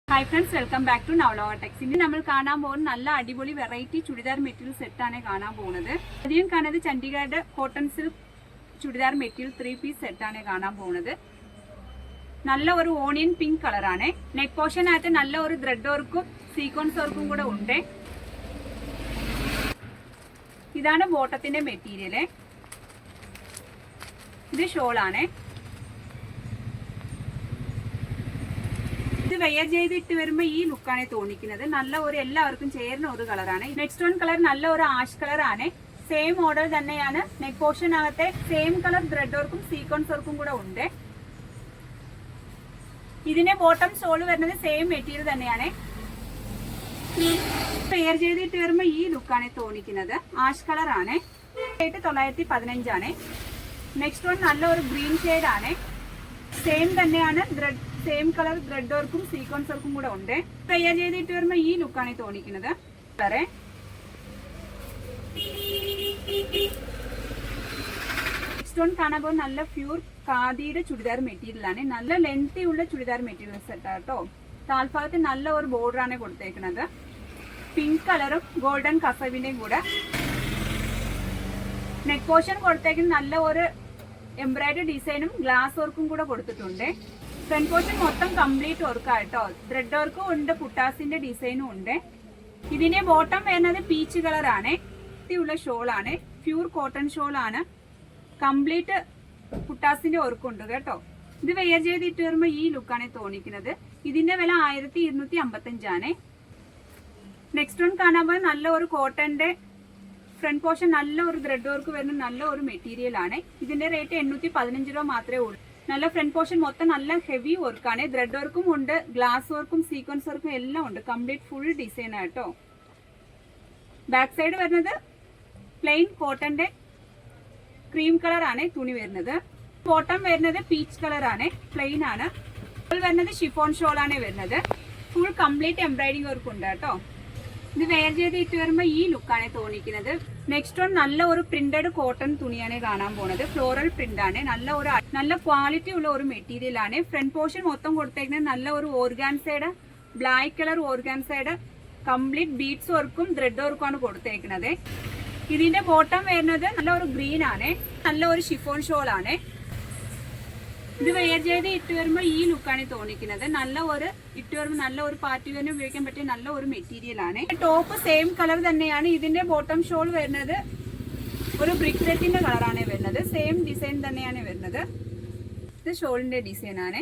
Hi friends, welcome back to Navaloka techs. ഇനി നമ്മൾ കാണാൻ പോകുന്ന നല്ല അടിപൊളി വെറൈറ്റി ചുരിദാർ മെറ്റീരിയൽ സെറ്റാണ് കാണാൻ പോകുന്നത്. ആദ്യം കാണുന്നത് Chandigarh cotton silk churidar material 3 piece സെറ്റാണ് കാണാൻ പോകുന്നത്. നല്ല ഒരു ഓണിയൻ പിങ്ക് കളറാണ്. നെക്ക് പോർഷനകത്ത് നല്ല ഒരു ത്രെഡ് വർക്കും സീക്വൻസ് വർക്കും കൂടെ ഉണ്ട്. ഇതാണ് ബോട്ടത്തിന്റെ മെറ്റീരിയൽ. ഇത് ഷോളാണ്. ഇത് വെയർ ചെയ്തിട്ട് വരുമ്പോൾ ഈ ലുക്കാണ് തോന്നിക്കുന്നത്. നല്ല ഒരു എല്ലാവർക്കും ചേരുന്ന ഒരു കളറാണ്. നെക്സ്റ്റ് വൺ കളർ നല്ല ഒരു ആഷ് കളർ ആണ്. സെയിം മോഡൽ തന്നെയാണ്. നെക്ക് പോർഷനകത്തെ സെയിം കളർ ത്രെഡ് വർക്കും സീക്വൻസ് വർക്കും കൂടെ ഉണ്ട്. ഇതിന്റെ ബോട്ടം ഷോൾ വരുന്നത് സെയിം മെറ്റീരിയൽ തന്നെയാണ്. വെയർ ചെയ്തിട്ട് വരുമ്പോൾ ഈ ലുക്കാണ് തോന്നിക്കുന്നത്. ആഷ് കളർ ആണ്. 915 ആണ്. നെക്സ്റ്റ് വൺ നല്ല ഒരു ഗ്രീൻ ഷെയ്ഡ് ആണ്. സെയിം തന്നെയാണ്. സെയിം കളർ ത്രെഡ് വർക്കും സീക്വൻസ് വർക്കും കൂടെ ഉണ്ട്. വെയർ ചെയ്തിട്ട് വരുമ്പോൾ ഈ ലുക്കാണ് തോന്നിക്കുന്നത്. നെക്സ്റ്റ് വൺ കാണാൻ പോകുന്ന നല്ല പ്യൂർ ഖാദിയുടെ ചുരിദാർ മെറ്റീരിയൽ ആണ്. നല്ല ലെങ്തി ഉള്ള ചുരിദാർ മെറ്റീരിയൽ സെറ്റ് ആട്ടോ. താൽഭാഗത്ത് നല്ല ഒരു ബോർഡർ ആണ് കൊടുത്തേക്കുന്നത്. പിങ്ക് കളറും ഗോൾഡൻ കസവിന്റെയും കൂടെ. നെക്ക് പോർഷൻ കൊടുത്തേക്കുന്ന നല്ല ഒരു എംബ്രോയിഡറി ഡിസൈനും ഗ്ലാസ് വർക്കും കൂടെ കൊടുത്തിട്ടുണ്ട്. ഫ്രണ്ട് പോർഷൻ മൊത്തം കംപ്ലീറ്റ് വർക്കായിട്ടോ. ത്രെഡ് വർക്കും ഉണ്ട്, പുട്ടാസിന്റെ ഡിസൈനും ഉണ്ട്. ഇതിന്റെ ബോട്ടം വരുന്നത് പീച്ച് കളറാണ്. ഉള്ള ഷോളാണ്. പ്യൂർ കോട്ടൺ ഷോളാണ്. കംപ്ലീറ്റ് പുട്ടാസിന്റെ വർക്കുണ്ട് കേട്ടോ. ഇത് വെയർ ചെയ്തിട്ട് വരുമ്പോൾ ഈ ലുക്കാണ് തോന്നിക്കുന്നത്. ഇതിന്റെ വില 1255 ആണ്. നെക്സ്റ്റ് വൺ കാണാൻ പോയാൽ നല്ല ഒരു കോട്ടന്റെ ഫ്രണ്ട് പോർഷൻ നല്ല ഒരു ത്രെഡ് വർക്ക് വരുന്ന നല്ല ഒരു മെറ്റീരിയൽ ആണ്. ഇതിന്റെ റേറ്റ് 815 രൂപ മാത്രമേ ഉള്ളൂ. നല്ല ഫ്രണ്ട് പോർഷൻ മൊത്തം നല്ല ഹെവി വർക്കാണ്. ത്രെഡ് വർക്കും ഉണ്ട്, ഗ്ലാസ് വർക്കും സീക്വൻസ് വർക്കും എല്ലാം ഉണ്ട്. കംപ്ലീറ്റ് ഫുൾ ഡിസൈൻ ആട്ടോ. ബാക്ക് സൈഡ് വരുന്നത് പ്ലെയിൻ കോട്ടന്റെ ക്രീം കളർ ആണ് തുണി വരുന്നത്. ബോട്ടം വരുന്നത് പീച്ച് കളർ ആണ്. പ്ലെയിൻ ആണ്. വരുന്നത് ഷിഫോൺ ഷോൾ ആണ് വരുന്നത്. ഫുൾ കംപ്ലീറ്റ് എംബ്രോയിഡിംഗ് വർക്ക് ഉണ്ട് കേട്ടോ. ഇത് വെയർ ചെയ്തിട്ട് വരുമ്പോൾ ഈ ലുക്കാണ് തോന്നിക്കുന്നത്. നെക്സ്റ്റ് വൺ നല്ല ഒരു പ്രിന്റഡ് കോട്ടൺ തുണിയാണ് കാണാൻ പോകുന്നത്. ഫ്ലോറൽ പ്രിന്റ് ആണ്. നല്ല ക്വാളിറ്റി ഉള്ള ഒരു മെറ്റീരിയൽ ആണ്. ഫ്രണ്ട് പോർഷൻ മൊത്തം കൊടുത്തേക്കുന്നത് നല്ല ഒരു ഓർഗാൻസയുടെ ബ്ലാക്ക് കളർ ഓർഗാൻസയുടെ കംപ്ലീറ്റ് ബീഡ്സ് വർക്കും ത്രെഡ് വർക്കും ആണ് കൊടുത്തേക്കുന്നത്. ഇതിന്റെ ബോട്ടം വരുന്നത് നല്ല ഒരു ഗ്രീൻ ആണ്. നല്ല ഒരു ഷിഫോൺ ഷോൾ ആണ്. ഇത് വെയർ ചെയ്ത് ഇട്ട് വരുമ്പോൾ ഈ ലുക്കാണ് തോന്നിക്കുന്നത്. നല്ല ഒരു പാർട്ടി വെയറിന് ഉപയോഗിക്കാൻ പറ്റിയ നല്ല ഒരു മെറ്റീരിയൽ ആണ്. ടോപ്പ് സെയിം കളർ തന്നെയാണ്. ഇതിന്റെ ബോട്ടം ഷോൾ വരുന്നത് ഒരു ബ്രിക്ക് റെഡിന്റെ കളറാണ് വരുന്നത്. സെയിം ഡിസൈൻ തന്നെയാണ് വരുന്നത്. ഇത് ഷോളിന്റെ ഡിസൈൻ ആണ്.